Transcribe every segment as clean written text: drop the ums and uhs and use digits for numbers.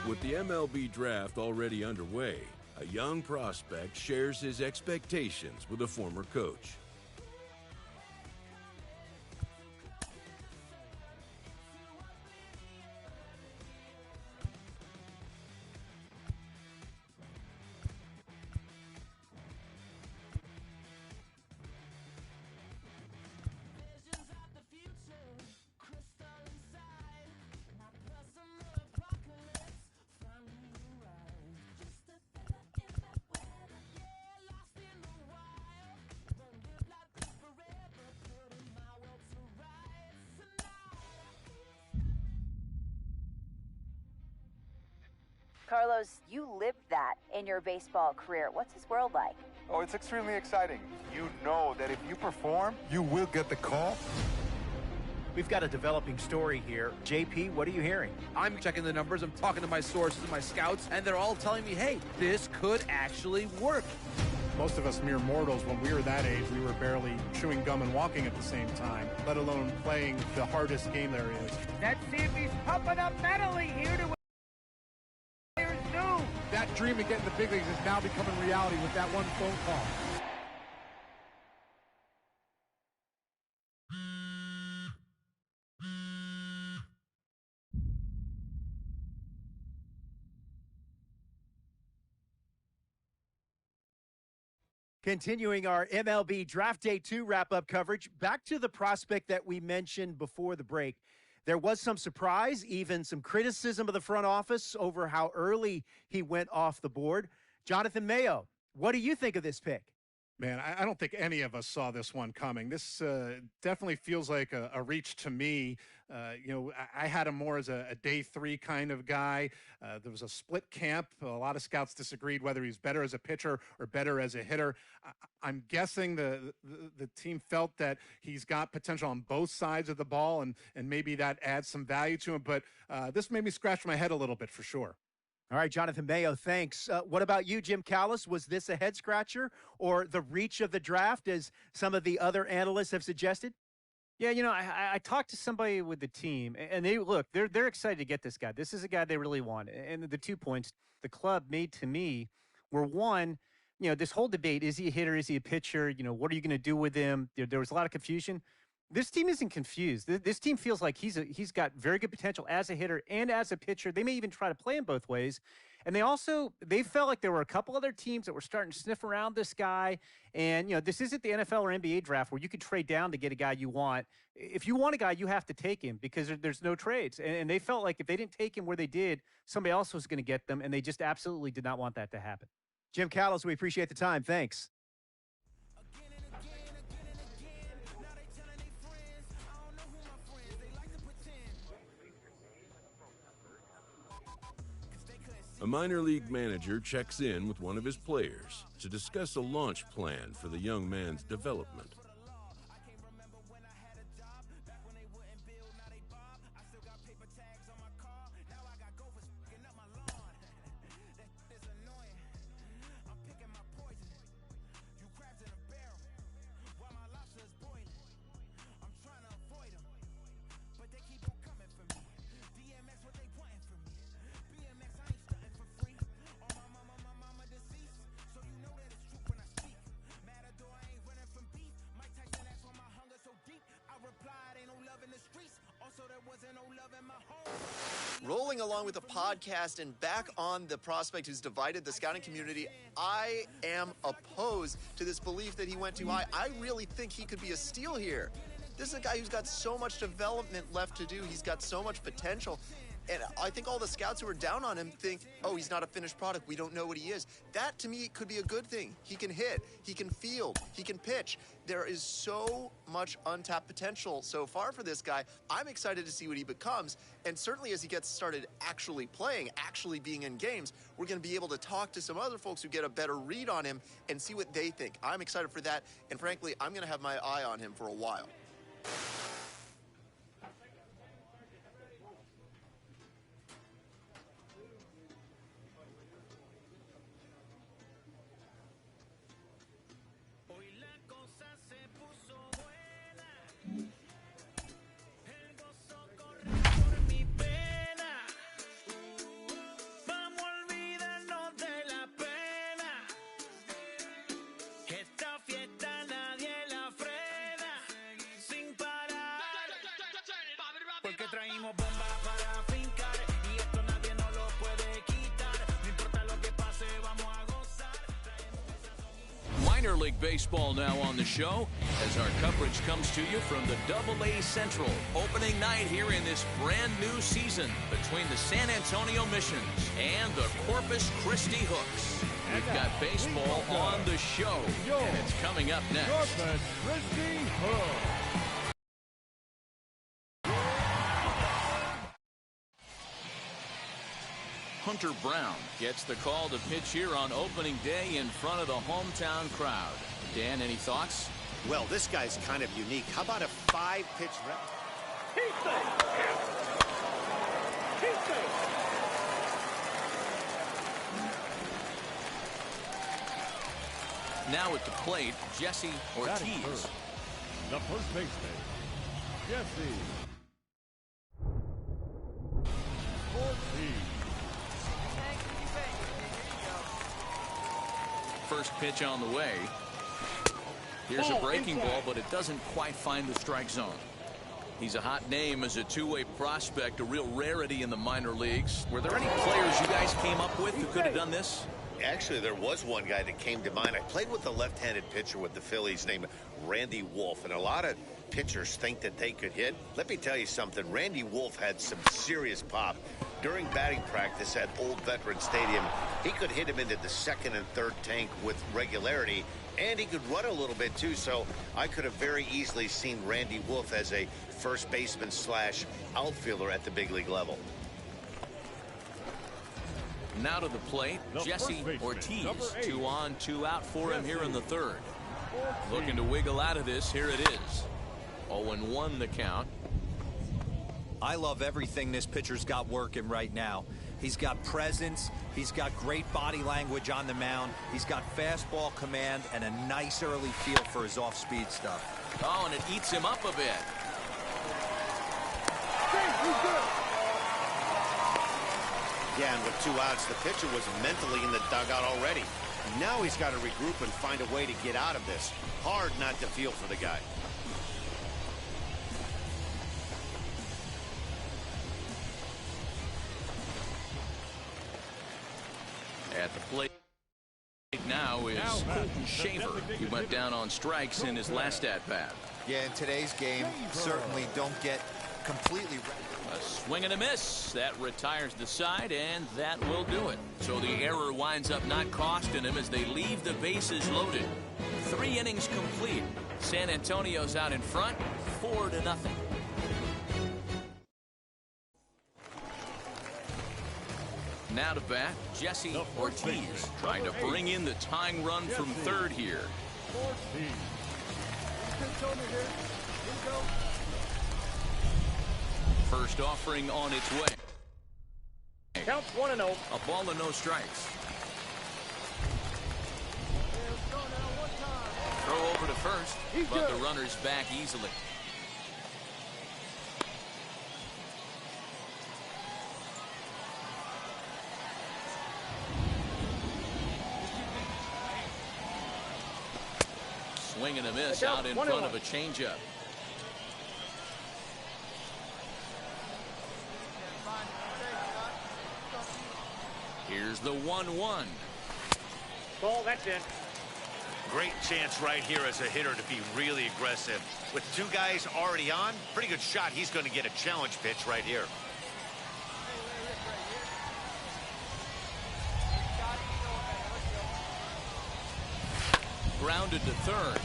With the MLB draft already underway, a young prospect shares his expectations with a former coach. Carlos, you lived that in your baseball career. What's his world like? Oh, it's extremely exciting. You know that if you perform, you will get the call. We've got a developing story here. JP, what are you hearing? I'm checking the numbers, I'm talking to my sources and my scouts, and they're all telling me, hey, this could actually work. Most of us mere mortals, when we were that age, we were barely chewing gum and walking at the same time, let alone playing the hardest game there is. Let's see if he's pumping up mentally here to that dream of getting the big leagues is now becoming reality with that one phone call. Continuing our MLB Draft Day 2 wrap-up coverage, back to the prospect that we mentioned before the break. There was some surprise, even some criticism of the front office over how early he went off the board. Jonathan Mayo, what do you think of this pick? Man, I don't think any of us saw this one coming. This definitely feels like a reach to me. I had him more as a day 3 kind of guy. There was a split camp. A lot of scouts disagreed whether he's better as a pitcher or better as a hitter. I'm guessing the team felt that he's got potential on both sides of the ball, and maybe that adds some value to him. But this made me scratch my head a little bit for sure. All right, Jonathan Mayo, thanks. What about you, Jim Callis? Was this a head-scratcher or the reach of the draft, as some of the other analysts have suggested? Yeah, I talked to somebody with the team, and they're excited to get this guy. This is a guy they really want. And the 2 points the club made to me were, one, this whole debate, is he a hitter, is he a pitcher? What are you going to do with him? There was a lot of confusion. This team isn't confused. This team feels like he's got very good potential as a hitter and as a pitcher. They may even try to play him both ways. And they felt like there were a couple other teams that were starting to sniff around this guy. And, this isn't the NFL or NBA draft where you can trade down to get a guy you want. If you want a guy, you have to take him because there's no trades. And they felt like if they didn't take him where they did, somebody else was going to get them. And they just absolutely did not want that to happen. Jim Callis, we appreciate the time. Thanks. A minor league manager checks in with one of his players to discuss a launch plan for the young man's development. Rolling along with the podcast and back on the prospect who's divided the scouting community, I am opposed to this belief that he went too high. I really think he could be a steal here. This is a guy who's got so much development left to do. He's got so much potential. And I think all the scouts who are down on him think, oh, he's not a finished product. We don't know what he is. That, to me, could be a good thing. He can hit. He can field. He can pitch. There is so much untapped potential so far for this guy. I'm excited to see what he becomes. And certainly as he gets started actually playing, actually being in games, we're going to be able to talk to some other folks who get a better read on him and see what they think. I'm excited for that. And frankly, I'm going to have my eye on him for a while. Porque traímos bomba para fincar y esto nadie nos lo puede quitar. No importa lo que pase, vamos a gozar. Minor League Baseball now on the show as our coverage comes to you from the AA Central opening night here in this brand new season between the San Antonio Missions and the Corpus Christi Hooks. We've got baseball on the show, and it's coming up next. Corpus Christi Hooks. Hunter Brown gets the call to pitch here on opening day in front of the hometown crowd. Dan, any thoughts? Well, this guy's kind of unique. How about a 5-pitch Now at the plate, Jesse Ortiz. The first baseman, Jesse Ortiz. First pitch on the way. Here's a breaking ball, but it doesn't quite find the strike zone. He's a hot name as a two-way prospect, a real rarity in the minor leagues. Were there any players you guys came up with who could have done this? Actually, there was one guy that came to mind. I played with a left-handed pitcher with the Phillies named Randy Wolf, and a lot of pitchers think that they could hit. Let me tell you something. Randy Wolf had some serious pop. During batting practice at Old Veteran Stadium, he could hit him into the second and third tank with regularity, and he could run a little bit, too, so I could have very easily seen Randy Wolf as a first baseman / outfielder at the big league level. Now to the plate, Jesse Ortiz. 2 on, 2 out for him here in the third. Looking to wiggle out of this. Here it is. 0-1 the count. I love everything this pitcher's got working right now. He's got presence. He's got great body language on the mound. He's got fastball command and a nice early feel for his off-speed stuff. Oh, and it eats him up a bit. Yeah, and with 2 outs, the pitcher was mentally in the dugout already. Now he's got to regroup and find a way to get out of this. Hard not to feel for the guy. At the plate now is Colton Shaver. He went down on strikes in his last at-bat. Yeah, in today's game, certainly don't get completely... A swing and a miss. That retires the side, and that will do it. So the error winds up not costing him as they leave the bases loaded. 3 innings complete. San Antonio's out in front, 4-0. Now to bat, Jesse Ortiz trying to bring in the tying run from third here. First offering on its way. Count 1-0. A ball and no strikes. Throw over to first, but the runner's back easily. Swing and a miss out in front of a changeup. Here's the 1-1. Ball, that's in. Great chance right here as a hitter to be really aggressive. With 2 guys already on, pretty good shot. He's going to get a challenge pitch right here. Grounded to third.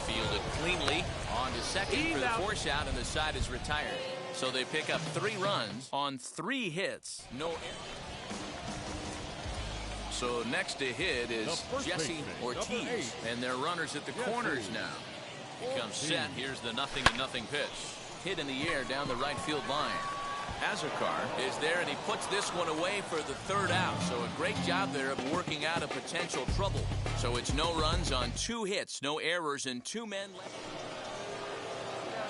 Fielded cleanly. On to second for the force out, and the side is retired. So they pick up 3 runs on 3 hits. No error. So next to hit is Jesse Ortiz, and their runners at the corners now. He comes set. Here's the 0-0 pitch. Hit in the air down the right field line. Azarkar is there, and he puts this one away for the 3rd out. So a great job there of working out of potential trouble. So it's no runs on 2 hits, no errors, and 2 men left.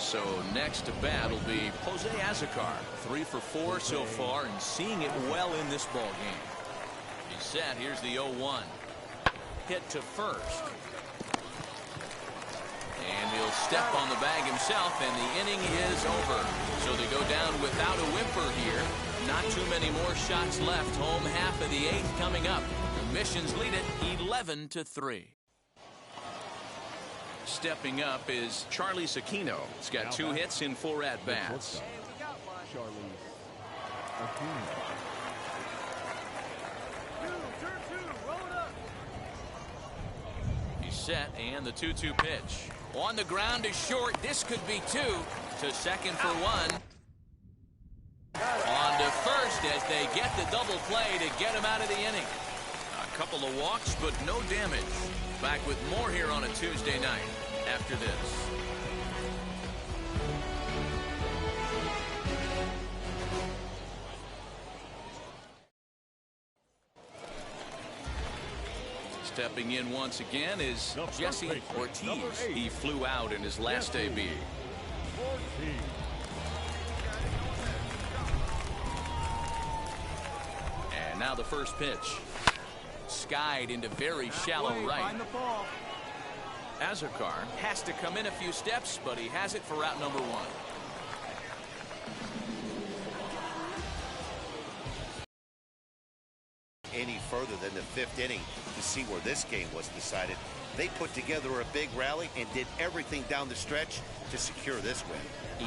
So next to bat will be Jose Azarkar. 3 for 4 so far, and seeing it well in this ball game. He's set. Here's the 0-1. Hit to first. And he'll He'll step on the bag himself, and the inning is over. So they go down without a whimper here. Not too many more shots left. Home half of the 8th coming up. The Missions lead it 11-3. Stepping up is Charlie Sakino. He's got 2 hits in 4 at-bats. He's set, and the 2-2 pitch. On the ground is short. This could be 2. To second for 1. On to first as they get the double play to get him out of the inning. A couple of walks, but no damage. Back with more here on a Tuesday night after this. Stepping in once again is Jesse Ortiz. He flew out in his last debut. And now the first pitch. Skied into very shallow right. Azarkar has to come in a few steps, but he has it for route number 1. Any further than the 5th inning to see where this game was decided. They put together a big rally and did everything down the stretch to secure this win.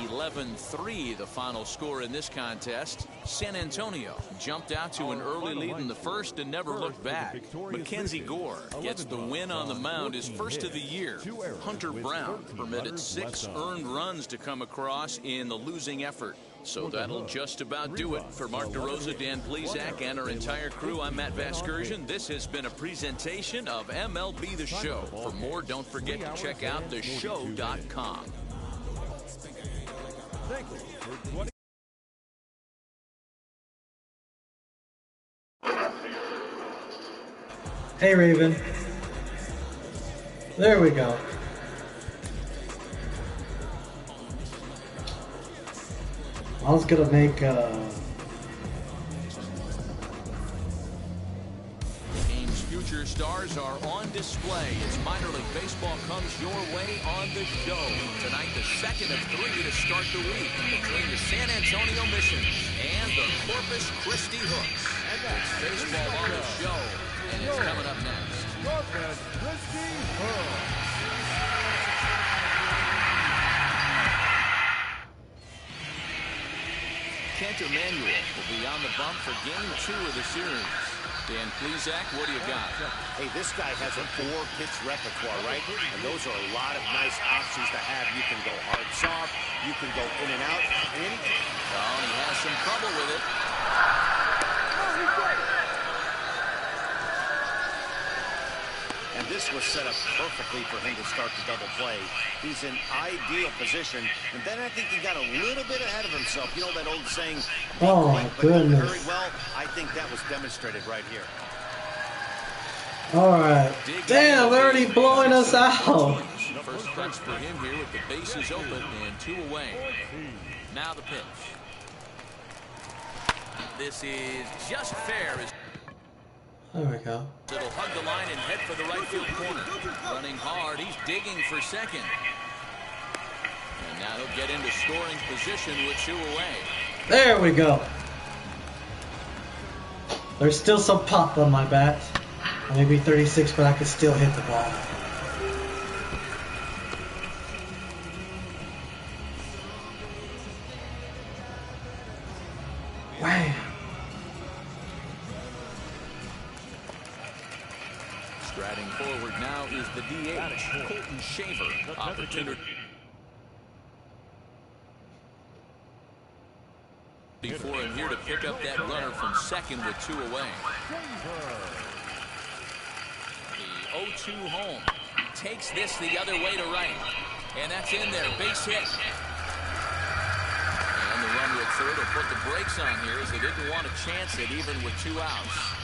11-3 the final score in this contest. San Antonio jumped out to an early lead in the first and never looked back. Mackenzie Gore gets the win on the mound, his first of the year. Hunter Brown permitted 6 earned runs to come across in the losing effort. So that'll just about do it. For Mark DeRosa, Dan Plesac, and our entire crew, I'm Matt Vasgersian. This has been a presentation of MLB The Show. For more, don't forget to check out theshow.com. Hey, Raven. There we go. I was gonna make Game's future stars are on display as minor league baseball comes your way on the show. Tonight, the second of 3 to start the week between the San Antonio Missions and the Corpus Christi Hooks. It's baseball on the show, and it's coming up next. Corpus Christi Hooks. Kent Emanuel will be on the bump for Game 2 of the series. Dan Plesac, what do you got? Hey, this guy has a 4-pitch repertoire, right? And those are a lot of nice options to have. You can go hard soft, you can go in and out, and he has some trouble with it. And this was set up perfectly for him to start the double play. He's in ideal position. And then I think he got a little bit ahead of himself. You know that old saying, oh my goodness. Very well. I think that was demonstrated right here. Alright. Damn, they're already blowing us out. First pitch for him here with the bases open and 2 away. Now the pitch. This is just fair. There we go. It'll hug the line and head for the right field corner. Running hard, he's digging for second. And now he'll get into scoring position with 2 away. There we go. There's still some pop on my bat. Maybe 36, but I can still hit the ball. Wow. Striding forward now is the DH, Colton Shaver. Opportunity for him here to pick up that runner from second with 2 away. The 0-2 home takes this the other way to right. And that's in there, base hit. And the runner at third will put the brakes on here as they didn't want to chance it even with 2 outs.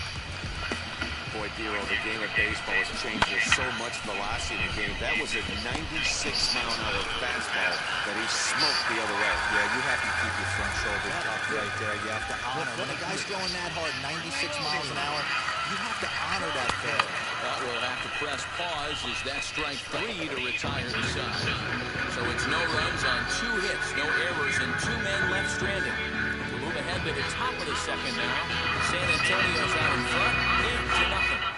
Boy, Dero, the game of baseball has changed. There's so much velocity in the game. That was a 96-mile-an-hour fastball that he smoked the other way. Yeah, you have to keep your front shoulder tucked right there. You have to honor. When a guy's throwing that hard, 96 miles an hour, You have to honor that fail. That will have to press pause as that's strike 3 to retire the side. So it's no runs on 2 hits, no errors, and 2 men left stranded. We move ahead to the top of the second now. San Antonio's out in front, 8-0.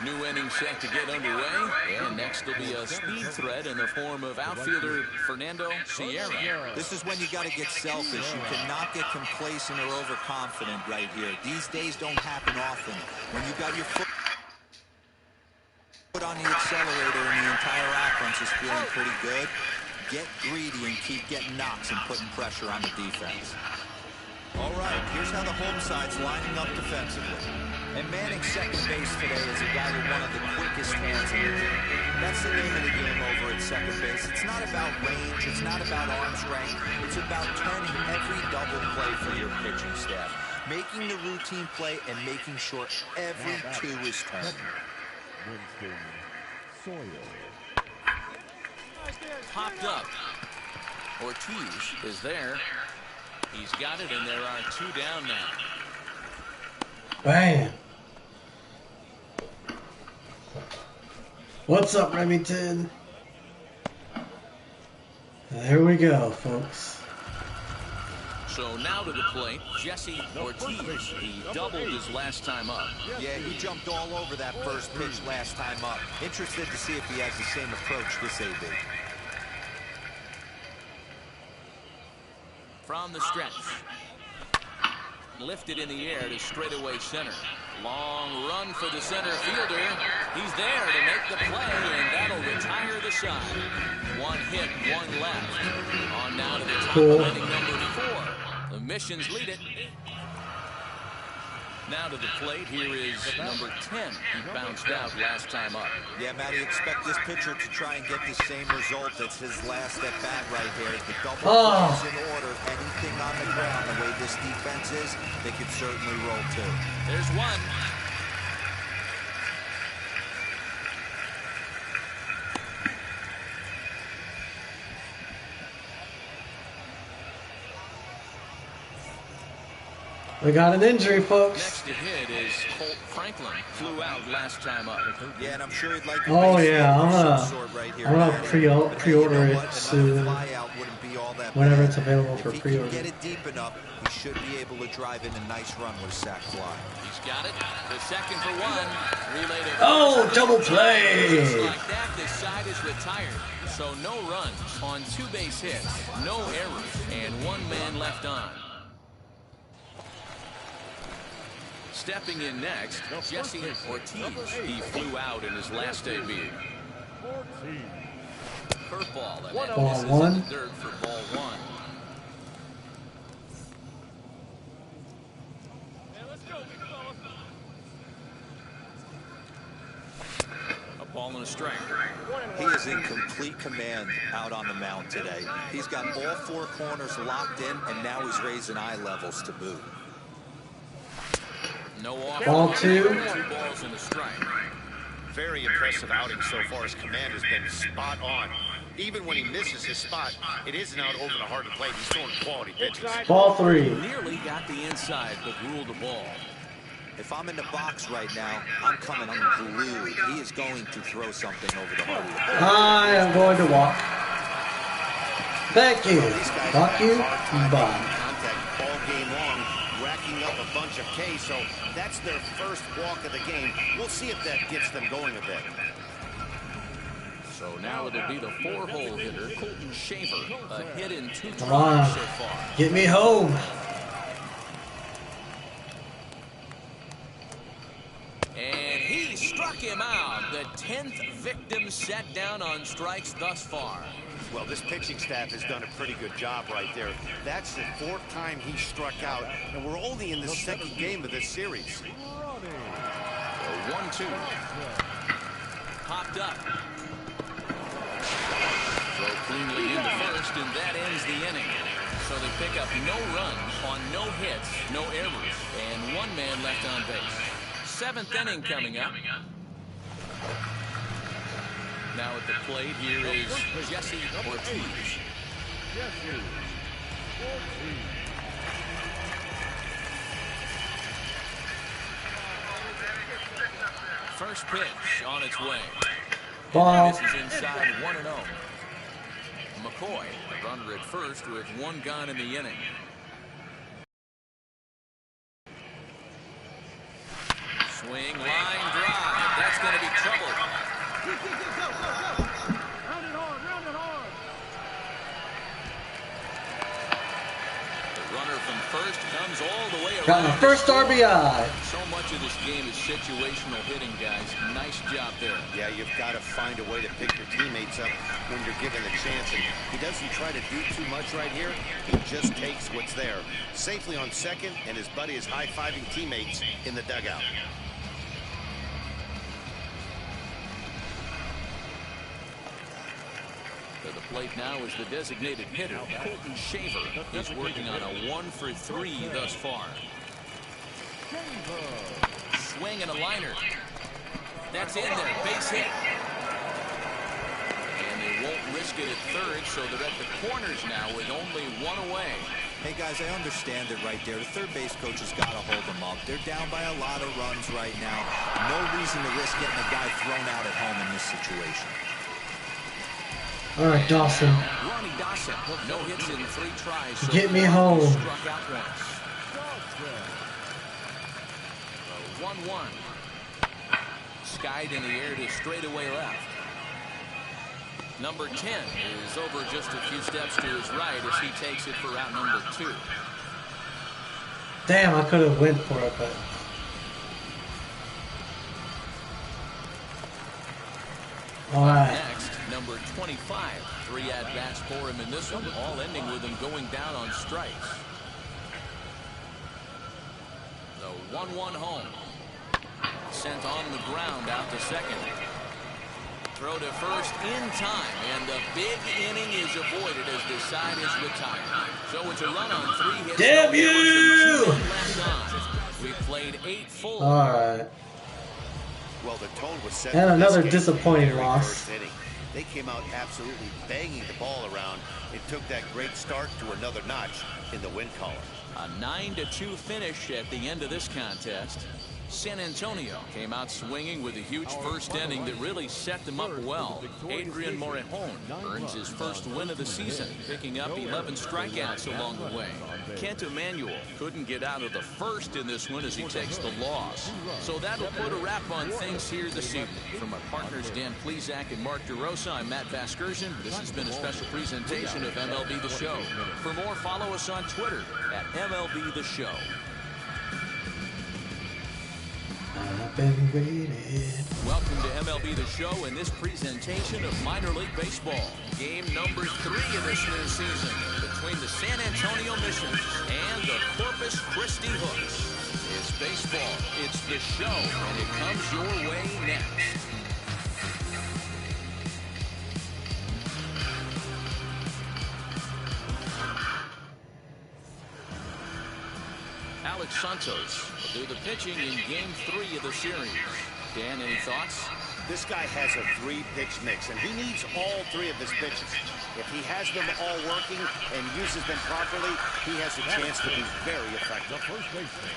New inning set to get underway, and next will be a speed threat in the form of outfielder Fernando Sierra. This is when you got to get selfish. You cannot get complacent or overconfident right here. These days don't happen often. When you got your foot on the accelerator and the entire offense is feeling pretty good, get greedy and keep getting knocks and putting pressure on the defense. All right, here's how the home side's lining up defensively. And manning second base today is a guy with one of the quickest hands in the game. That's the name of the game over at second base. It's not about range. It's not about arm strength. It's about turning every double play for your pitching staff. Making the routine play and making sure every 2 is turned. Popped up. Ortiz is there. He's got it, and there are 2 down now. Bam. What's up, Remington? There we go, folks. So now to the plate, Jesse Ortiz. He doubled his last time up. Yeah, he jumped all over that first pitch last time up. Interested to see if he has the same approach this AB. From the stretch. Lifted in the air to straightaway center. Long run for the center fielder. He's there to make the play, and that'll retire the side. 1 hit, 1 left. On now to the top of inning number 4. The Missions lead it. Now to the plate, here is number 10. He bounced out last time up. Yeah, Matty, expect this pitcher to try and get the same result. That's his last at bat right here. The double play is in order. Anything on the ground, the way this defense is, they could certainly roll too. There's 1. We got an injury, folks. Next to hit is Colt Franklin. Flew out last time up. Yeah, and I'm sure he'd like to Oh yeah, I'm gonna pre-order it soon. Whenever it's available for pre-order. Get it deep enough, he should be able to drive in a nice run with sac fly. He's got it. The second for 1. Relay to Oh, double play! Just like that, this side is retired. So no runs on 2 base hits, no errors, and 1 man left on. Stepping in next, Jesse Ortiz. He flew out in his last AB. Curveball, and that Ball misses 1. in the dirt for ball 1. A ball and a strike. He is in complete command out on the mound today. He's got all 4 corners locked in, and now he's raising eye levels to boot. No off. Ball 2. 2 balls and a strike. Very impressive outing so far. His command has been spot on. Even when he misses his spot, it isn't out over the heart of the plate. He's throwing quality pitches. Ball 3. Nearly got the inside, but ruled the ball. If I'm in the box right now, I'm coming unglued. He is going to throw something over the heart of the plate. I am going to walk. Thank you. Fuck you. Bye. Contact all game long, racking up a bunch of K, so that's their first walk of the game. We'll see if that gets them going a bit. So now it'll be the 4-hole hitter, Colton Shaver. A hit in 2 Come on. tries so far. Get me home. And he struck him out. The 10th victim set down on strikes thus far. Well, this pitching staff has done a pretty good job right there. That's the 4th time he struck out, and we're only in the 2nd game of this series. 1-2. Popped up. Throw cleanly into first, and that ends the inning. So they pick up no runs on no hits, no errors, and 1 man left on base. 7th inning coming up. Now at the plate, here is Jesse Ortiz. First pitch on its way. Ball. This is inside 1-0. McCoy, the runner at first with one gone in the inning. Swing, line drive. That's going to be trouble. Round it hard, round it hard. The runner from first comes all the way around. Got my first RBI. So much of this game is situational hitting, guys. Nice job there. Yeah, you've got to find a way to pick your teammates up when you're given a chance. And he doesn't try to do too much right here. He just takes what's there. Safely on second, and his buddy is high-fiving teammates in the dugout. To the plate now is the designated hitter, Colton Shaver. He's working on a 1-for-3 thus far. Swing and a liner. That's in there, base hit. And they won't risk it at third, so they're at the corners now with only one away. Hey, guys, I understand it right there. The third base coach has got to hold them up. They're down by a lot of runs right now. No reason to risk getting a guy thrown out at home in this situation. All right, Dawson. Ronnie Dawson, no hits in 3 tries. So Get me home. Struck out once. 1-1. Skied in the air to straightaway left. Number 10 is over just a few steps to his right as he takes it for out number 2. Damn, I could have went for it, but. All right. Next, number 25. 3 at-bats for him in this one, all ending with him going down on strikes. The 1-1 home. Sent on the ground out to second. Throw to first in time, and the big inning is avoided as the side is retired. So it's a run on 3 hits. Damn you! Left on. We've played 8 full. All right. Well, the tone was set. And for this another game disappointing in the very loss. first inning. They came out absolutely banging the ball around. It took that great start to another notch in the win column. A 9-2 finish at the end of this contest. San Antonio came out swinging with a huge first inning that really set them up well. Adrian Morejon earns his first win of the season, picking up 11 strikeouts along the way. Kent Emanuel couldn't get out of the first in this one as he takes the loss. So that'll put a wrap on things here this evening. From our partners Dan Plesac and Mark DeRosa, I'm Matt Vasgersian. This has been a special presentation of MLB The Show. For more, follow us on Twitter at MLB The Show. I've been waiting. Welcome to MLB The Show and this presentation of minor league baseball. Game number 3 of this new season between the San Antonio Missions and the Corpus Christi Hooks. It's baseball, it's the show, and it comes your way next. Alex Santos will do the pitching in Game 3 of the series. Dan, any thoughts? This guy has a 3-pitch mix, and he needs all 3 of his pitches. If he has them all working and uses them properly, he has a chance to be very effective. First baseman.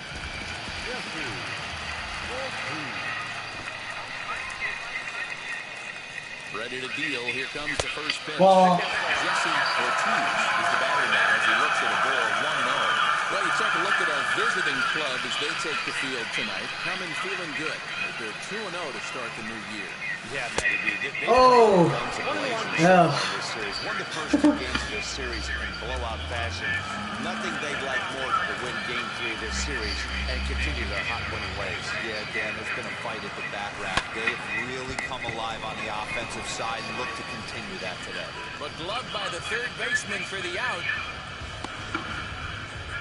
Ready to deal. Here comes the first pitch. Ball. Jesse Ortiz is the batter now as he looks at a ball 1-0. Well, you take a look at our visiting club as they take the field tonight. Coming feeling good. They're 2-0 to start the new year. Yeah, Matty B. They Oh. Yeah. this series. Won the first 2 games of this series in blowout fashion. Nothing they'd like more than to win Game 3 of this series and continue their hot winning ways. Yeah, Dan, there's been a fight at the bat rack. They've really come alive on the offensive side and look to continue that today. But gloved by the third baseman for the out.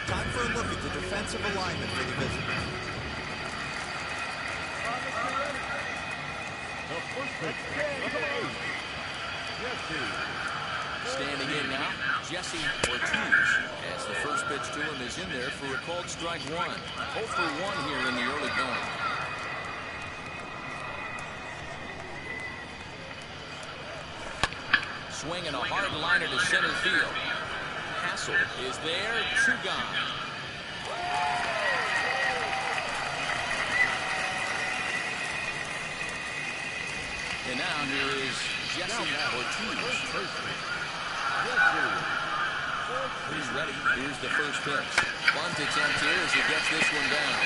Time for a look at the defensive alignment for the visitors. Standing in now, Jesse Ortiz. As the first pitch to him is in there for a called strike 1. 0 for 1 here in the early going. Swinging a hard liner to center field. Hassel is there, 2 gone. And now here is Jesse Ortiz. He's ready. Here's the first pitch. Bunt attempt here as he gets this one down.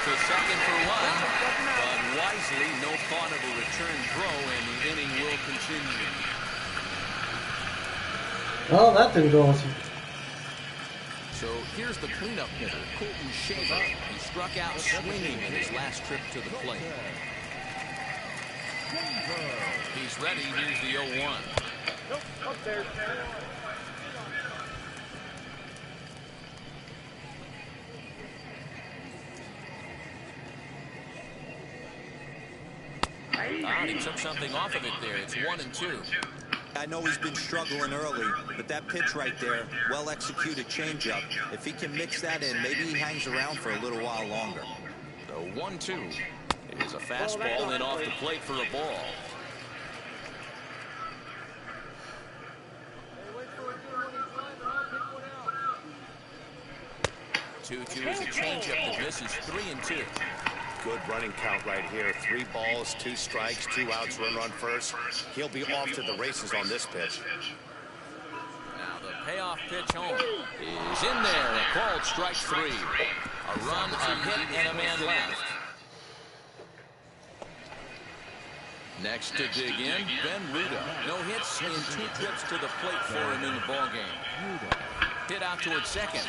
To second for one, but wisely, no thought of a return throw, and the inning will continue. Well, that didn't go awesome. So here's the cleanup hitter, Colton Shaver. He struck out swinging in his last trip to the plate. He's ready. Here's the 0-1. Up there. He took something off of it there. It's 1-2. I know he's been struggling early, but that pitch right there, well-executed changeup. If he can mix that in, maybe he hangs around for a little while longer. The 1-2 is a fastball and off the plate for a ball. 2-2 is a changeup that misses. 3-2. Good running count right here. 3 balls, 2 strikes, 2 outs, run first. He'll be off to the races on this pitch. Now the payoff pitch home is in there. A called strike 3. A run, a hit, and a man left. Next to dig in, Ben Ruda. No hits in 2 trips to the plate for him in the ballgame. Hit out towards second.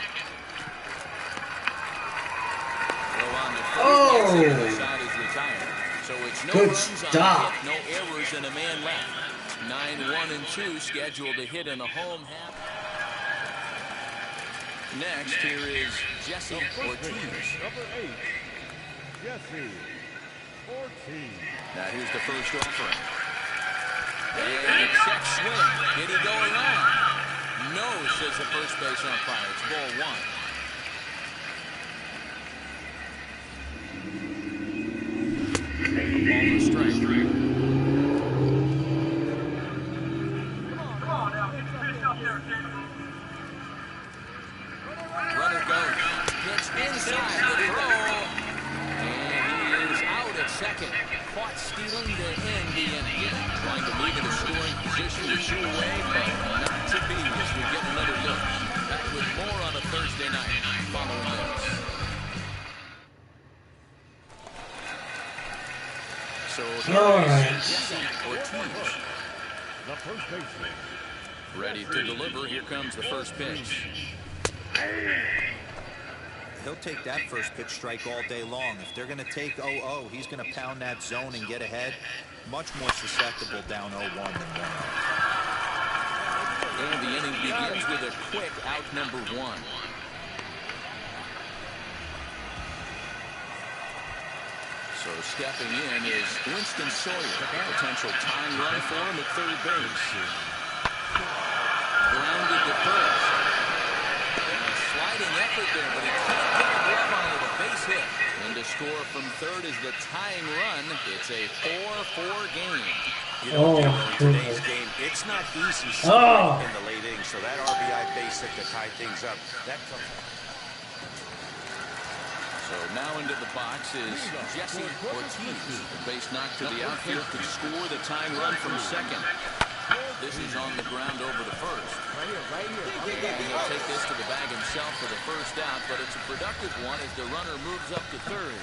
Oh! So it's no Good runs stop. on hit, no errors, and a man left. 9-1-2 scheduled to hit in the home half. Next, here is Jesse Ortiz. Number 8, Jesse Ortiz. Now here's the first offering. And a check swing. Did he go around? No, says the first base umpire. It's ball 1. Ball to strike. Runner goes. Pitch inside the throw. And he is out at second. Caught stealing to end the inning. Trying to move in a scoring position to shoot away, but not to be as we get another look. Back with more on a Thursday night following this. So Jesse Ortiz. The first baseman. Ready to deliver. Here comes the first pitch. He'll take that first pitch strike all day long. If they're going to take 0-0, he's going to pound that zone and get ahead. Much more susceptible down 0-1 than 1-0. And the inning begins with a quick out number 1. So stepping in is Winston Sawyer. Potential tying run for him at third base. Grounded to first. And a sliding effort there, but he can't get a glove on it. A base hit. And to score from third is the tying run. It's a 4-4 game. You know, in today's game, it's not easy scoring in the late innings. So that RBI base hit to tie things up. That comes. So now into the box is Jesse Ortiz. The base knock to the outfield could score the tying run from second. This is on the ground over the first. Maybe he'll take this to the bag himself for the first out, but it's a productive one as the runner moves up to third.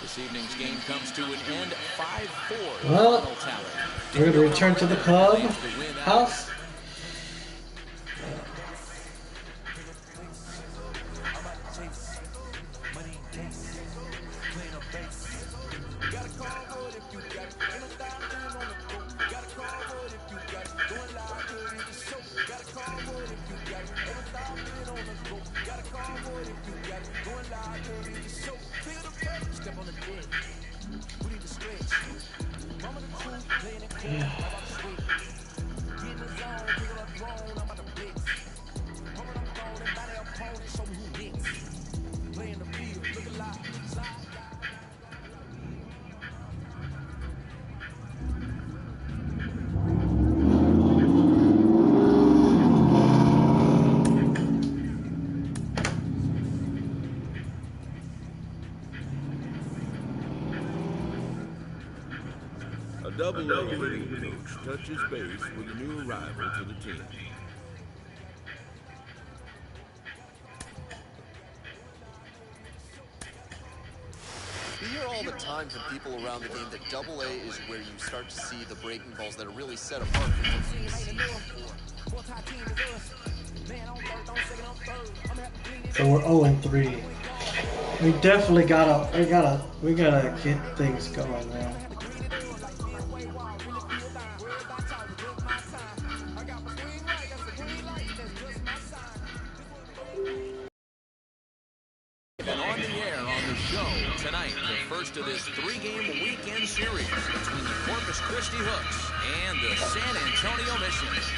This evening's game comes to an end 5-4. Well, we're going to return to the club house. Double-A hitting coach touches base with a new arrival to the team. You hear all the time from people around the game that Double-A is where you start to see the breaking balls that are really set apart from what you see before. So we're 0-3. We definitely we gotta get things going now. And on the air on the show tonight, the first of this 3-game weekend series between the Corpus Christi Hooks and the San Antonio Missions.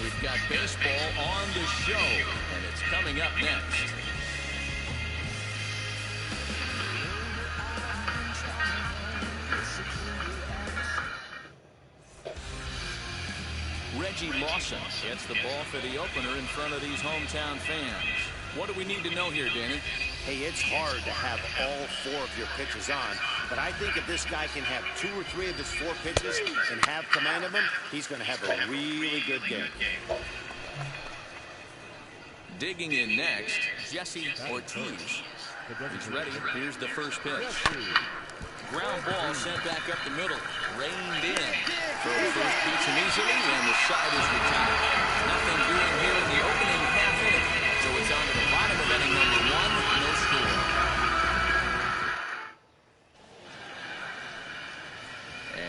We've got baseball on the show, and it's coming up next. Reggie Lawson gets the ball for the opener in front of these hometown fans. What do we need to know here, Danny? Hey, it's hard to have all 4 of your pitches on, but I think if this guy can have 2 or 3 of his 4 pitches and have command of them, he's going to have a really good game. Digging in next, Jesse Ortiz. He's ready. Here's the first pitch. Ground ball sent back up the middle. Reined in. First beats him easily, and the side is retired. Nothing doing here in the opening half inning. So it's on to the bottom of inning number 1. No score.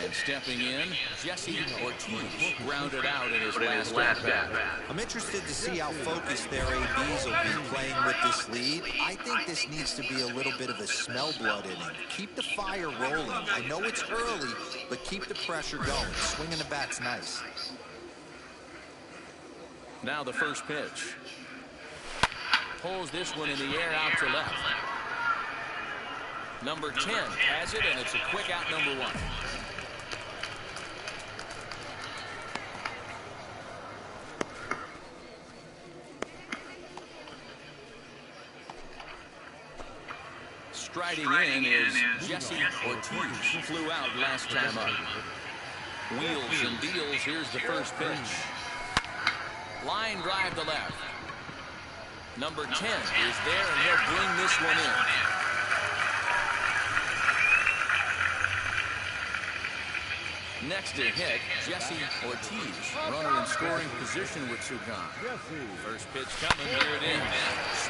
And stepping in, Jesse Ortiz grounded out in his last at-bat. I'm interested to see how focused their ABs will be playing with this lead. I think this needs to be a little bit of a smell blood inning. Keep the fire rolling. I know it's early, but keep the pressure going. Swinging the bat's nice. Now the first pitch. Pulls this one in the air out to left. Number 10 has it, and it's a quick out, number 1. Striding in is Jesse Ortiz. Flew out last time up. Wheels and deals. Here's the first pitch. Line drive to left. Number 10 is there, and he'll bring this one in. Next to hit, Jesse Ortiz. Runner in scoring position with Sugan. First pitch coming. Here it is.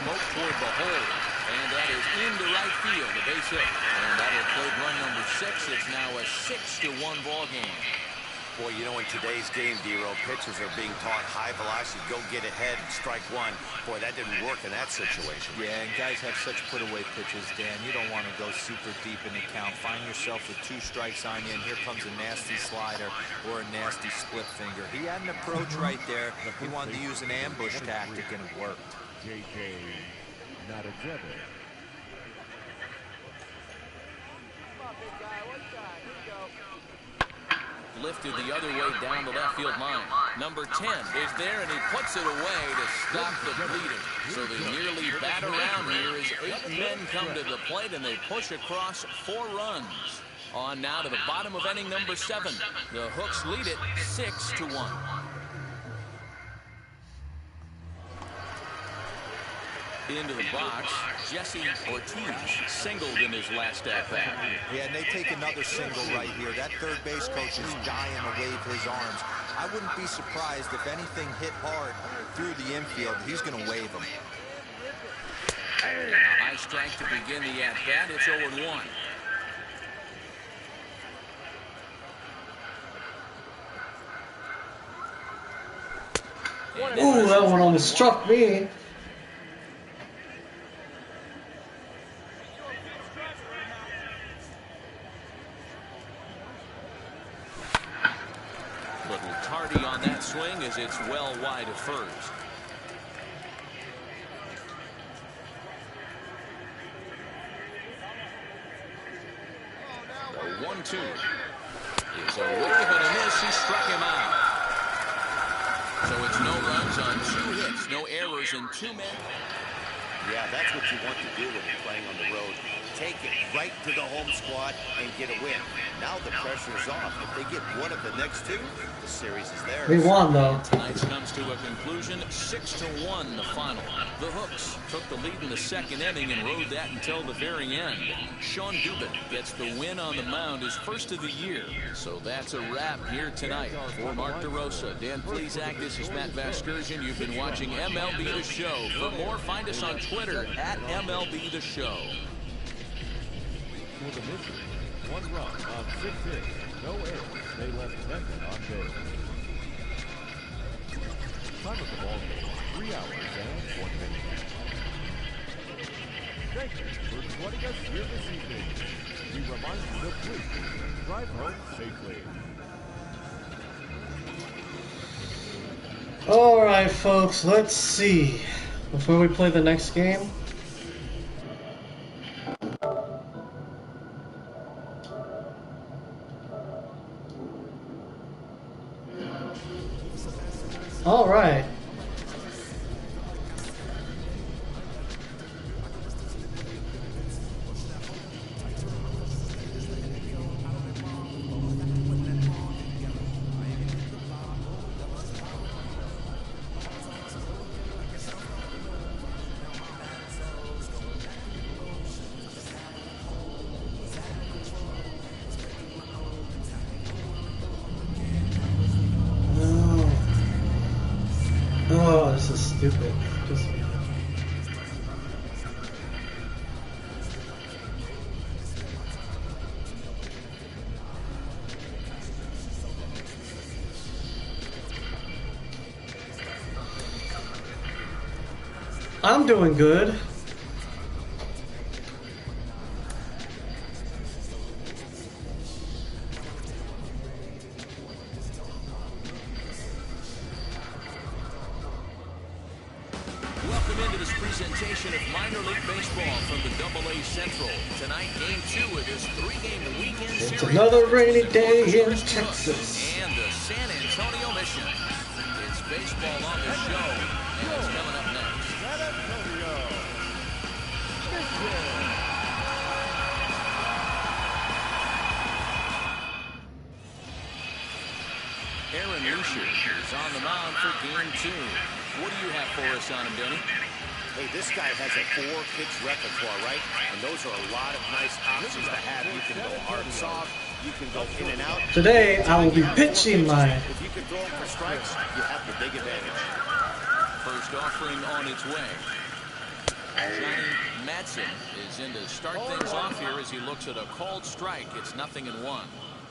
Smoke toward the hole. And that is into right field, the base hit. And that'll play run number 6. It's now a 6-1 ball game. Boy, you know, in today's game, D-Row, pitchers are being taught high velocity, go get ahead, strike 1. Boy, that didn't work in that situation. Yeah, and guys have such put-away pitches, Dan. You don't want to go super deep in the count. Find yourself with 2 strikes on you, and here comes a nasty slider or a nasty split finger. He had an approach right there. He wanted to use an ambush tactic, and it worked. JJ, not a jebber. Lifted the other way down the left field line. Number 10 is there, and he puts it away to stop the bleeding. So they nearly bat around here as 8 men come to the plate, and they push across 4 runs. On now to the bottom of inning number 7. The Hooks lead it 6-1. Into the box, Jesse Ortiz singled in his last at-bat. Yeah, and they take another single right here. That third base coach is dying to wave his arms. I wouldn't be surprised if anything hit hard through the infield. He's going to wave them. High strike to begin the at-bat. It's 0-1. Ooh, that one almost struck me. Little tardy on that swing as it's well wide of first. The 1-2 is a wave and a miss. He struck him out. So it's no runs on 2 hits, no errors, and 2 men. Yeah, that's what you want to do when you're playing on the road. take it right to the home squad and get a win. Now the pressure is off. If they get one of the next two, the series is theirs. We won, though. Tonight's comes to a conclusion, 6-1 the final. The Hooks took the lead in the second inning and rode that until the very end. Sean Dubin gets the win on the mound, his first of the year. So that's a wrap here tonight. For Mark DeRosa, Dan Plesac, this is Matt Vasgersian. You've been watching MLB The Show. For more, find us on Twitter at MLB The Show. For the mission, 1 run on 6 hits, no errors. They left Mendon on base. Time of the ball game, 3 hours and 1 minute. Thank you for joining us here this evening. We remind you to please drive home safely. All right, folks, let's see. Before we play the next game, all right. Oh, this is stupid. Just... I'm doing good. Welcome into this presentation of minor league baseball from the AA Central. Tonight, game 2 of this 3-game weekend series. It's another rainy day in Texas. And the San Antonio Mission. It's baseball on the show, and it's coming up next. San Antonio. Aaron Lucier is on the mound for game 2. What do you have for us on him, Denny? Hey, this guy has a 4-pitch repertoire, right? And those are a lot of nice options to have. You can go hard and soft. You can go in and out. Today, I will be pitching my... If you can throw him for strikes, you have the big advantage. First offering on its way. Johnny Madsen is in to start things off here as he looks at a called strike. It's 0-1.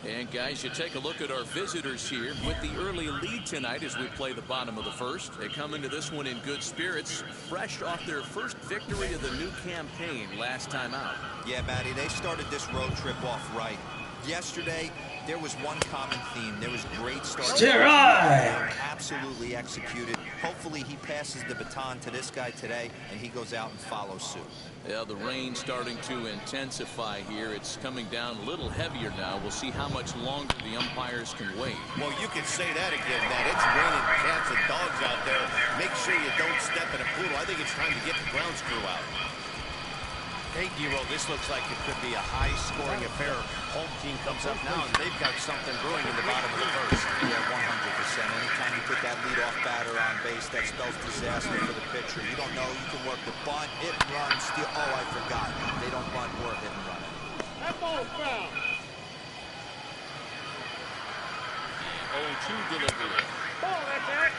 And guys, you take a look at our visitors here with the early lead tonight as we play the bottom of the first. They come into this one in good spirits, fresh off their first victory of the new campaign last time out. Yeah, Matty, they started this road trip off right. Yesterday, there was one common theme. There was great start. Absolutely executed. Hopefully he passes the baton to this guy today and he goes out and follows suit. Yeah, the rain's starting to intensify here. It's coming down a little heavier now. We'll see how much longer the umpires can wait. Well, you can say that again, Matt. It's raining cats and dogs out there. Make sure you don't step in a poodle. I think it's time to get the ground screw out. Hey, Giro, this looks like it could be a high-scoring affair. Home team comes up now, and they've got something brewing in the bottom of the first. Yeah, 100%. Anytime you put that leadoff batter on base, that spells disaster for the pitcher. You don't know. You can work the bunt, hit and run, steal. Oh, I forgot. They don't bunt or hit and run. That ball foul. 0-2 delivery. Ball, that's it.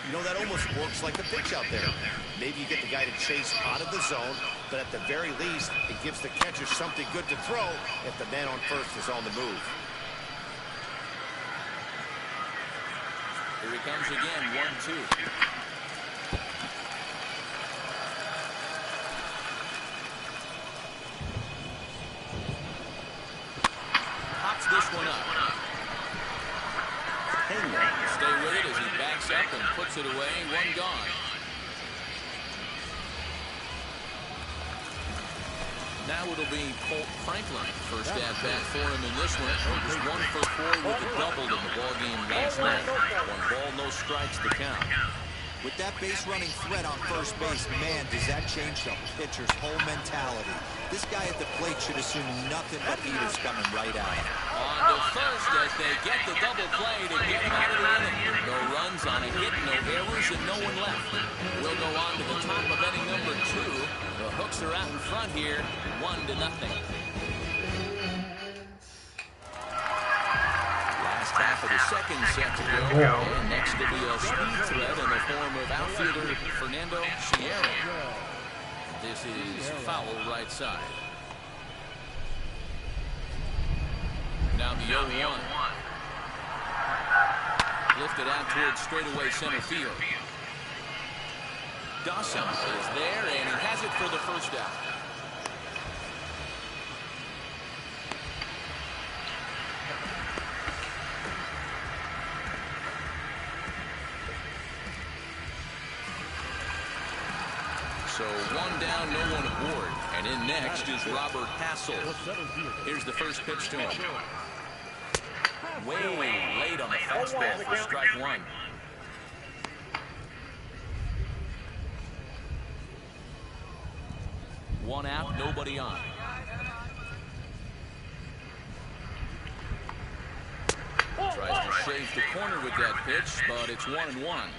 You know, that almost works like a pitch out there. Maybe you get the guy to chase out of the zone, but at the very least, it gives the catcher something good to throw if the man on first is on the move. Here he comes again, 1-2. Pops this one up. Hayward will stay with it as he backs up and puts it away. One gone. Now it'll be Colt Franklin. First at bat for him in this one. He was 1 for 4 with a double in the ballgame last night. 1 ball, no strikes to count. With that base-running threat on first base, man, does that change the pitcher's whole mentality. This guy at the plate should assume nothing but heaters coming right at him. On to first as they get the double play to get him out of the inning. No runs on a hit, no errors, and no one left. We'll go on to the top of inning number 2. The Hooks are out in front here, 1-0. Last half of the second set to go. And next will be a speed threat in the form of outfielder Fernando Sierra. This is foul right side. Now the 0-1. Lifted out towards straightaway center field. Dawson is there, and he has it for the first out. So 1 down, no one aboard. And in next is Robert Hassel. Here's the first pitch to him. Way late on the fastball for strike 1. One out, nobody on. Tries to shave the corner with that pitch, but it's 1-1.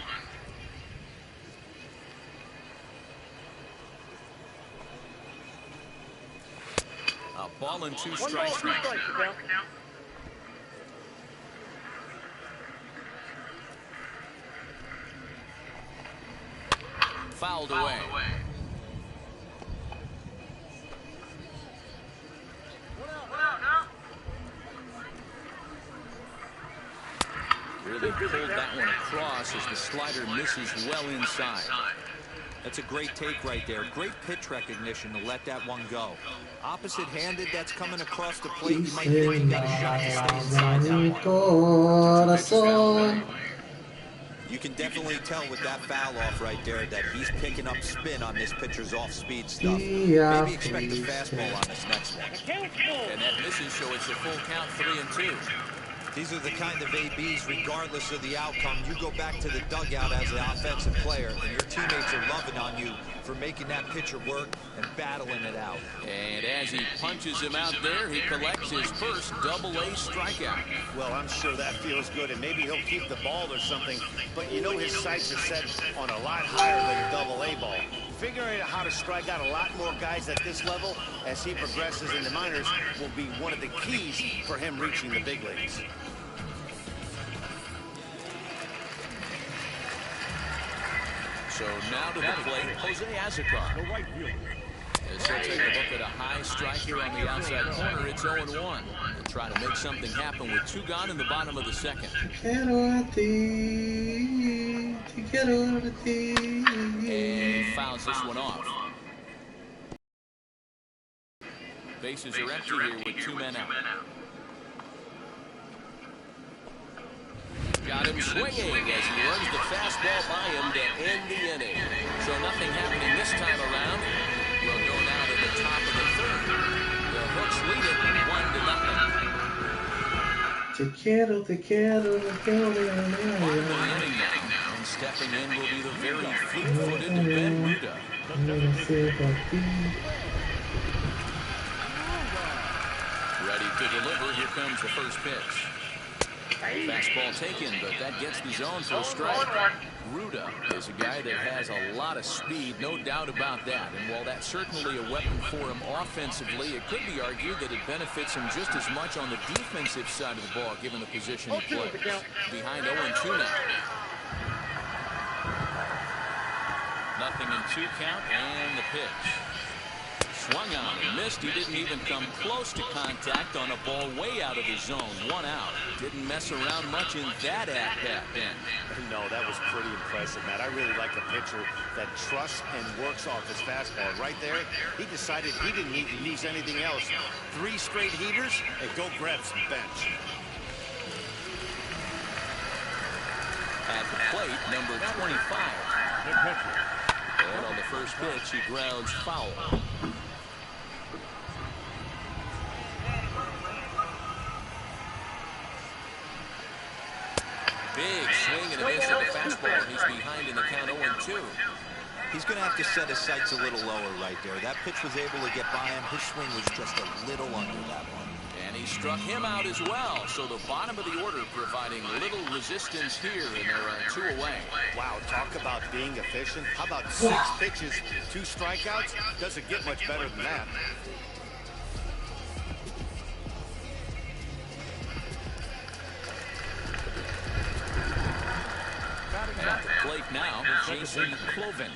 A ball and 2 strikes now. Fouled away. Really pulled that one across as the slider misses well inside. That's a great take right there. Great pitch recognition to let that one go. Opposite-handed, that's coming across the plate. You might think you got a shot to stay inside that one. You can definitely tell with that foul off right there that he's picking up spin on this pitcher's off-speed stuff. Maybe expect a fastball on this next one. And that misses, so it's a full count, 3-2. These are the kind of ABs, regardless of the outcome. You go back to the dugout as an offensive player, and your teammates are loving on you for making that pitcher work and battling it out. And as he punches him out there, he collects his first double-A strikeout. Well, I'm sure that feels good, and maybe he'll keep the ball or something, but you know his sights are set on a lot higher than a double-A ball. Figuring out how to strike out a lot more guys at this level as he progresses in the minors will be one of the keys for him reaching the big leagues. So now to the plate, Jose Azocar. As he'll take a look at a high strike here on the outside corner, it's 0-1. He'll try to make something happen with 2 gone in the bottom of the second. And fouls this one off. Bases are empty here with 2 men out. Got him swinging as he runs the fastball by him to end the inning. So nothing happening this time around. We'll go now to the top of the 3rd. The Hooks lead it 1-0. And stepping in will be the very fleet-footed Ben Ruda. Ready to deliver. Here comes the first pitch. Fastball taken, but that gets the zone for a strike. Ruda is a guy that has a lot of speed, no doubt about that. And while that's certainly a weapon for him offensively, it could be argued that it benefits him just as much on the defensive side of the ball, given the position he plays. Behind 0-2 now. Nothing in 2 count, and the pitch. Swung on and missed. He didn't even come close to contact on a ball way out of his zone. 1 out. Didn't mess around much in that at-bat, Ben. No, that was pretty impressive, Matt. I really like a pitcher that trusts and works off his fastball. Right there, he decided he didn't need to use anything else. 3 straight heaters and go grab some bench. At the plate, number 25. And on the first pitch, he grounds foul. Big swing and a miss at the fastball. He's behind in the count 0-2. He's going to have to set his sights a little lower right there. That pitch was able to get by him. His swing was just a little under that one. And he struck him out as well. So the bottom of the order providing little resistance here, and there are 2 away. Wow, talk about being efficient. How about 6 pitches, 2 strikeouts? Doesn't get much better than that. At the plate now, Jason Cloven.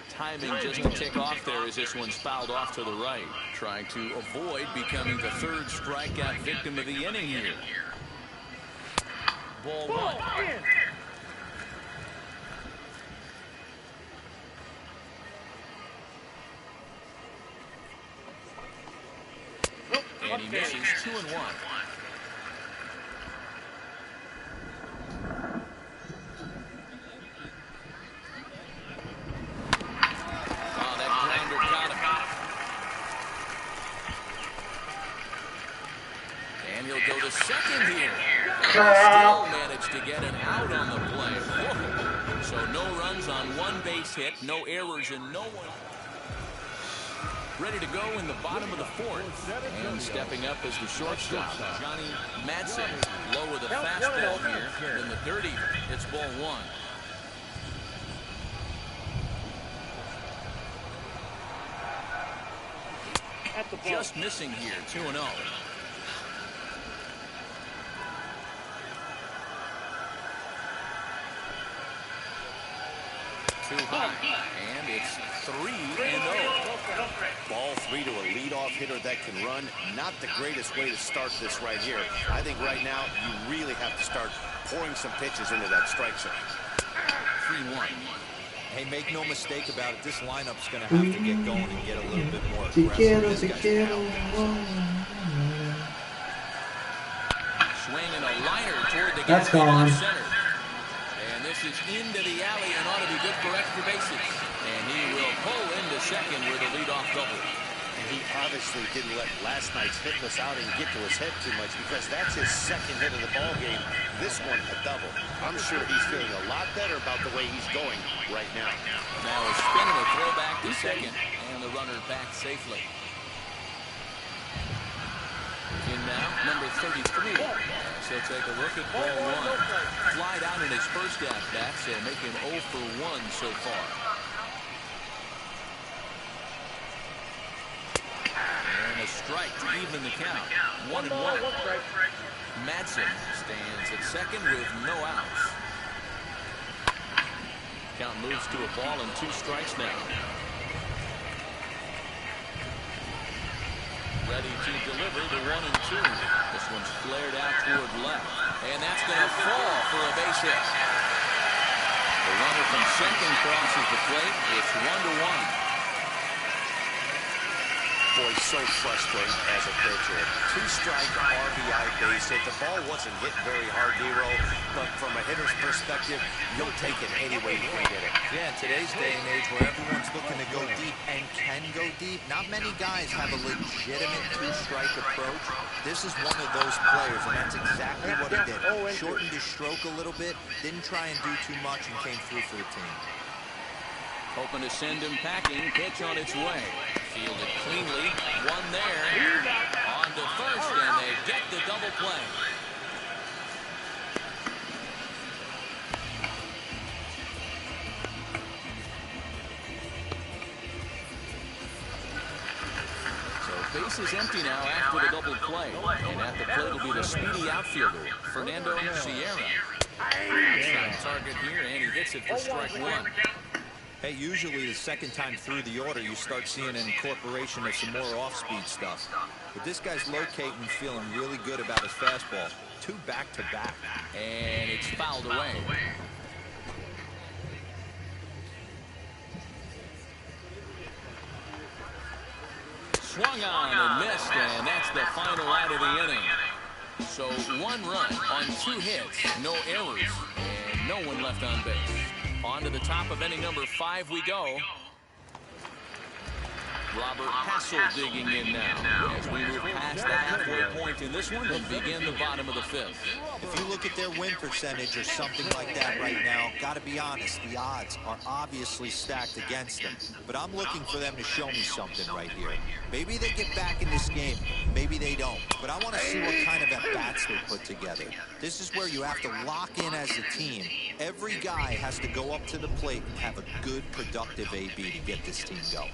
Timing just a tick off there as this one's fouled off to the right. Trying to avoid becoming the 3rd strikeout victim of the inning here. Ball 1. And he misses 2-1. Go to second here. Still managed to get an out on the play. Whoa. So no runs on 1 base hit, no errors, and no one. Ready to go in the bottom of the 4th. And stepping up as the shortstop, Johnny Madsen. Low with a fastball here in the 30. It's ball 1. Just missing here, 2-0. Too high, and it's 3-0. Ball 3 to a leadoff hitter that can run. Not the greatest way to start this right here. I think right now you really have to start pouring some pitches into that strike zone. 3-1. Hey, make no mistake about it. This lineup's going to have to get going and get a little bit more aggressive. Swinging a liner toward the That's gone. Center. And this is into the alley and ought to be good for extra bases. And he will pull into second with a leadoff double. And he obviously didn't let last night's hitless outing get to his head too much, because that's his 2nd hit of the ball game. This one a double. I'm sure he's feeling a lot better about the way he's going right now. Now a spin and a throw back to second, and the runner back safely. In now, number 33. So take a look at ball 1. Fly down in his first at-bat, so make him 0 for 1 so far. And a strike to even the count. 1-1. Madsen stands at second with no outs. Count moves to a ball and 2 strikes now. Ready to deliver the 1-2. This one's flared out toward left. And that's going to fall for a base hit. The runner from second crosses the plate. It's 1-1. Boy, so frustrating as a pitcher. 2-strike RBI base hit. The ball wasn't hit very hard, Nero, but from a hitter's perspective, you'll take it any way you can get it. Yeah, in today's day and age where everyone's looking to go deep and can go deep, not many guys have a legitimate 2-strike approach. This is one of those players, and that's exactly what he did. Shortened his stroke a little bit, didn't try and do too much, and came through for the team. Hoping to send him packing. Pitch on its way. Fielded cleanly. One there. On to first, and they get the double play. So base is empty now after the double play. And at the plate will be the speedy outfielder, Fernando Sierra. Target here, and he hits it for strike 1. Hey, usually the second time through the order, you start seeing an incorporation of some more off-speed stuff. But this guy's locating, feeling really good about his fastball. 2 back-to-back. And it's fouled away. Swung on and missed, and that's the final out of the inning. So 1 run on 2 hits, no errors, and no one left on base. On to the top of inning number 5 we go. Robert Hassel digging in now as we move past the halfway point in this one and begin the bottom of the fifth. If you look at their win percentage or something like that right now, got to be honest, the odds are obviously stacked against them. But I'm looking for them to show me something right here. Maybe they get back in this game. Maybe they don't. But I want to see what kind of at-bats they put together. This is where you have to lock in as a team. Every guy has to go up to the plate and have a good, productive AB to get this team going.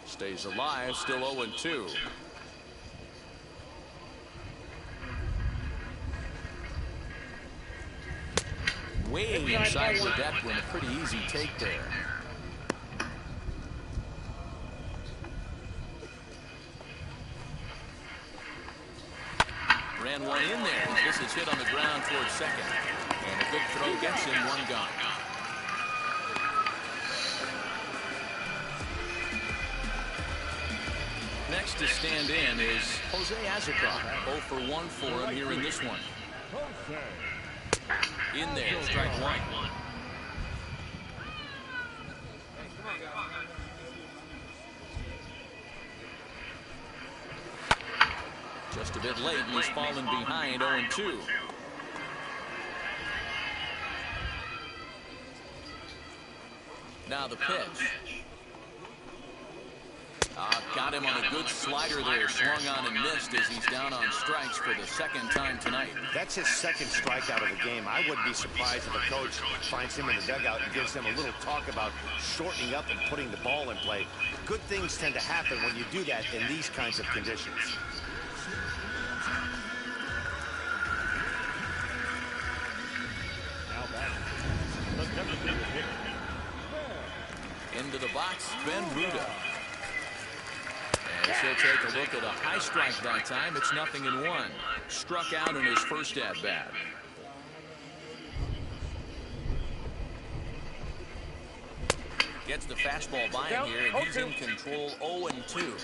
Stays alive, still 0-2. Way inside the deck with a pretty easy take there. Ran one in there. This is hit on the ground towards second. And a good throw gets him one gone. Next to stand in is Jose Azucar. 0 for 1 for him here in this one. In there, strike one. Just a bit late, and he's fallen behind 0-2. Now the pitch. Got him on a good slider there, swung on and missed as he's down on strikes for the second time tonight. That's his second strikeout of the game. I wouldn't be surprised if a coach finds him in the dugout and gives him a little talk about shortening up and putting the ball in play. Good things tend to happen when you do that in these kinds of conditions. Into the box, Ben Ruda. And he'll take a look at a high strike that time. It's 0-1. Struck out in his first at-bat. Gets the fastball by him here, and he's in control 0-2.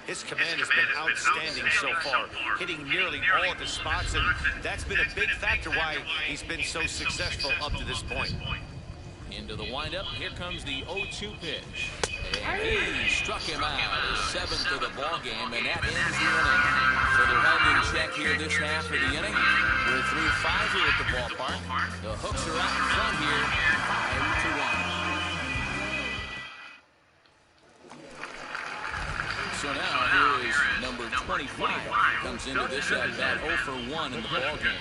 His command has been outstanding so far, hitting nearly all of the spots, and that's been a big factor why he's been so successful up to this point. Into the windup, here comes the 0-2 pitch. And he struck him out, his 7th of the ball game, and that ends the inning. So they're held in check here this half of the inning. We're through 5 here at the ballpark. The Hooks are out in front here, 5-1. So now here is number 25. Comes into this at-bat 0 for 1 in the ball game.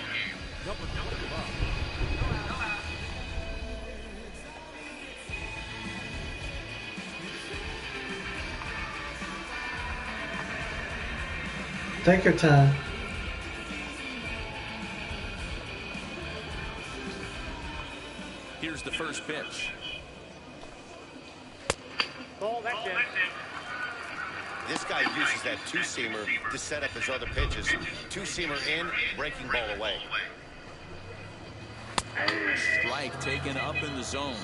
Take your time. Here's the first pitch. This guy uses that two-seamer to set up his other pitches. Two-seamer in, breaking ball away. Strike taken up in the zone.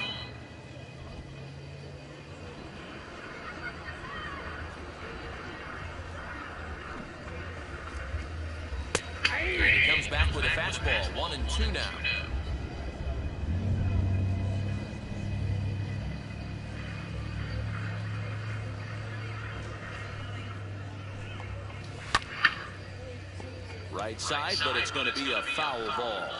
And he comes back with a fastball. 1-2 now. Right side, but it's going to be a foul ball.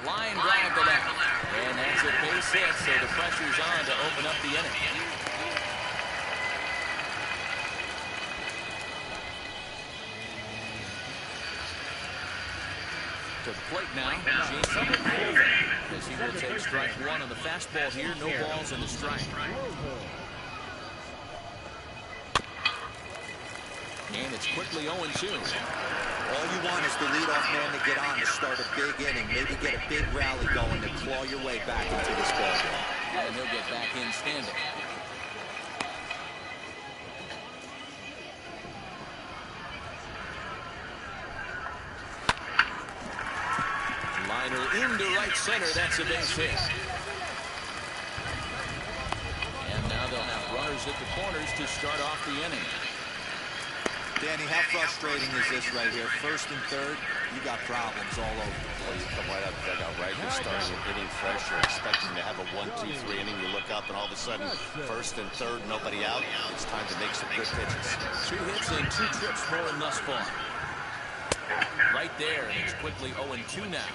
Line drive to left. And that's a base hit, so the pressure's on to open up the inning. To the plate now, Jason Colvin, as he will take strike one on the fastball here. No balls in the strike. And it's quickly 0-2. All you want is the leadoff man to get on to start a big inning, maybe get a big rally going to claw your way back into this ballgame. And he'll get back in standing. Liner into right center. That's a base hit. And now they'll have runners at the corners to start off the inning. Danny, how frustrating is this right here? First and third, you got problems all over. Well, you come right out the dugout, right? You're starting an inning fresh. You're expecting to have a 1-2-3 inning. You look up, and all of a sudden, first and third, nobody out. It's time to make some good pitches. 2 hits and 2 trips for him thus far. Right there, and it's quickly 0-2 now.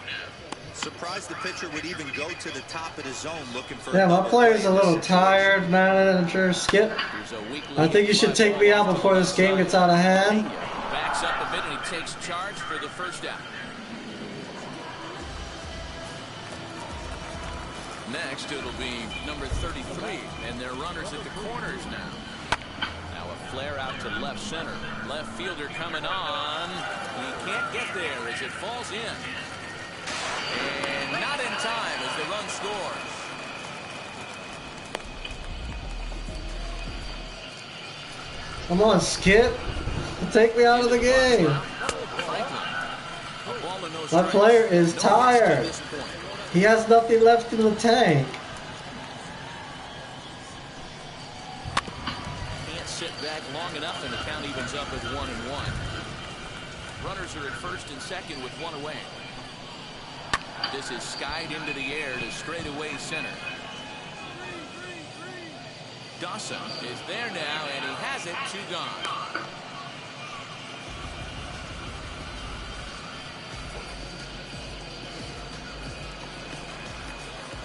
Surprised the pitcher would even go to the top of the zone looking for. Yeah, my player's a little tired, manager Skip. I think you should take me out before this game gets out of hand. Backs up a bit and he takes charge for the first out. Next, it'll be number 33, and they're runners at the corners now. Now a flare out to left center. Left fielder coming on. He can't get there as it falls in. And not in time as the run scores. Come on, Skip. Take me out of the game. My player is tired. He has nothing left in the tank. Can't sit back long enough, and the count evens up at 1-1. Runners are at first and second with 1 away. This is skied into the air to straightaway center. Dawson is there now, and he has it. 2 gone.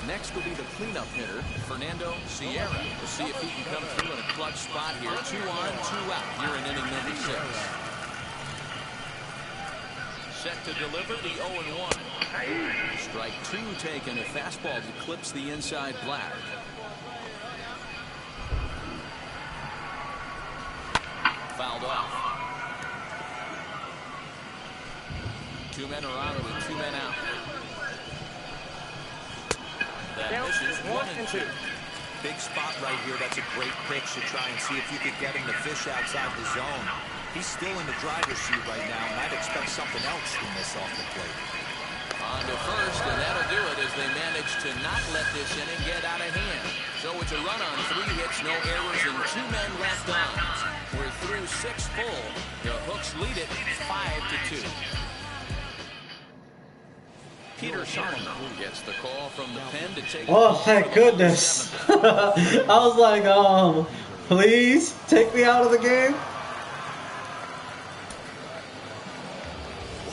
Next will be the cleanup hitter, Fernando Sierra. We'll see if he can come through in a clutch spot here. 2 on, 2 out here in inning number 6. Set to deliver the 0-1. Strike 2 taken. A fastball that clips the inside black. Fouled off. 2 men are on with 2 men out. That misses 1-2. Big spot right here. That's a great pitch to try and see if you could get him to fish outside the zone. He's still in the driver's seat right now, and I'd expect something else from this off the plate. On to first, and that'll do it as they manage to not let this inning get out of hand. So it's a run on 3 hits, no errors, and 2 men left on. We're through 6 full. The Hooks lead it 5-2. Peter Solomon gets the call from the pen to take. Oh, thank goodness. I was like, please take me out of the game.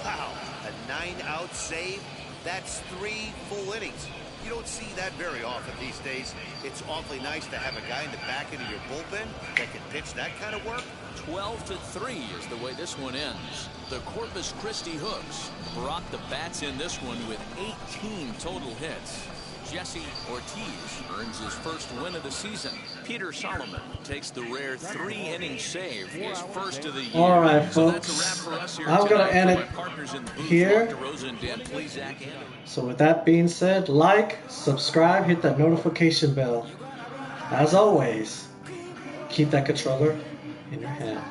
Wow, a 9-out save. That's 3 full innings. You don't see that very often these days. It's awfully nice to have a guy in the back end of your bullpen that can pitch that kind of work. 12-3 is the way this one ends. The Corpus Christi Hooks brought the bats in this one with 18 total hits. Jesse Ortiz earns his first win of the season. Peter Solomon takes the rare 3-inning save, his first of the year. All right, folks. So that's a wrap for us here I'm going to end it here. So with that being said, like, subscribe, hit that notification bell. As always, keep that controller in your hand.